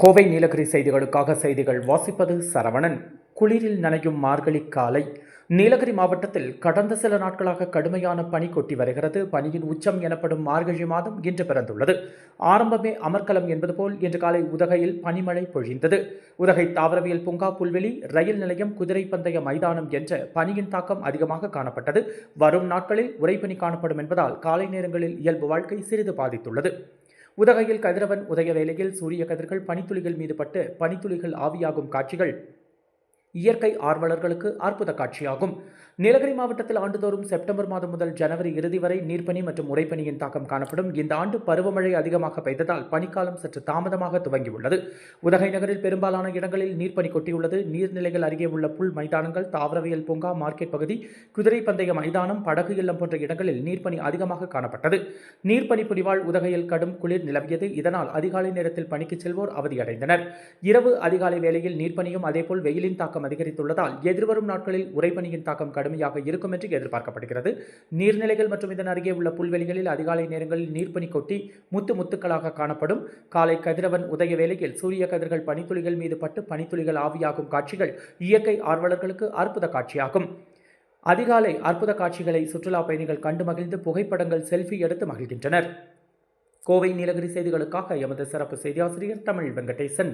கோவை நீலகிரி செய்திகளுக்காக செய்திகள் வாசிப்பது சரவணன். குளிரில் நனையும் மார்கழி காலை. நீலகிரி மாவட்டத்தில் கடந்த சில நாட்களாக கடுமையான பனி கொட்டி வருகிறது. பனியின் உச்சம் எனப்படும் மார்கழி மாதம் இன்று பிறந்துள்ளது. ஆரம்பமே அமர்க்கலம் என்பது போல் இன்று காலை உதகையில் பனிமழை பொழிந்தது. உதகை தாவரவியல் பூங்கா, புல்வெளி, ரயில் நிலையம், குதிரை பந்தய மைதானம் என்ற பனியின் தாக்கம் அதிகமாக காணப்பட்டது. வரும் நாட்களில் உறைபனி காணப்படும் என்பதால் காலை நேரங்களில் இயல்பு வாழ்க்கை சிறிது பாதித்துள்ளது. உதகையில் கதிரவன் உதய வேளையில் சூரிய கதிர்கள் பனித்துளிகள் மீது பட்டு பனித்துளிகள் ஆவியாகும் காட்சிகள் இயற்கை ஆர்வலர்களுக்கு அற்புத காட்சியாகும். நீலகிரி மாவட்டத்தில் ஆண்டுதோறும் செப்டம்பர் மாதம் முதல் ஜனவரி இறுதி வரை நீர்ப்பனி மற்றும் உறைபனியின் தாக்கம் காணப்படும். இந்த ஆண்டு பருவமழை அதிகமாக பெய்ததால் பனிக்காலம் சற்று தாமதமாக துவங்கியுள்ளது. உதகை நகரில் பெரும்பாலான இடங்களில் நீர்ப்பனி கொட்டியுள்ளது. நீர்நிலைகள் அருகே உள்ள புல் மைதானங்கள், தாவரவியல் பூங்கா, மார்க்கெட் பகுதி, குதிரை பந்தய மைதானம், படகு இல்லம் போன்ற இடங்களில் நீர்ப்பனி அதிகமாக காணப்பட்டது. நீர்ப்பனி பிடிவால் உதகையில் கடும் குளிர் நிலவியது. இதனால் அதிகாலை நேரத்தில் பணிக்கு செல்வோர் அவதியடைந்தனர். இரவு அதிகாலை வேளையில் நீர்ப்பனியும் அதேபோல் வெயிலின் தாக்கம் அதிகரித்துள்ளதால் எதிர்வரும் நாட்களில் உறைபனியின் தாக்கம் கடுமையாக இருக்கும் என்று எதிர்பார்க்கப்படுகிறது. நீர்நிலைகள் மற்றும் இதன் அருகே உள்ள புல்வெளிகளில் அதிகாலை நேரங்களில் நீர்ப்பனி கொட்டி முத்துக்களாக காணப்படும். காலை கதிரவன் உதய வேளையில் சூரிய கதிர்கள் பனித்துளிகள் மீது பட்டு பனித்துளிகள் ஆவியாகும் காட்சிகள் இயற்கை ஆர்வலர்களுக்கு அற்புத காட்சியாகும். அதிகாலை அற்புத காட்சிகளை சுற்றுலா பயணிகள் கண்டு மகிழ்ந்து புகைப்படங்கள், செல்ஃபி எடுத்து மகிழ்கின்றனர். கோவை நீலகிரி செய்திகளுக்காக எமது சிறப்பு செய்தியாசிரியர் தமிழ் வெங்கடேசன்.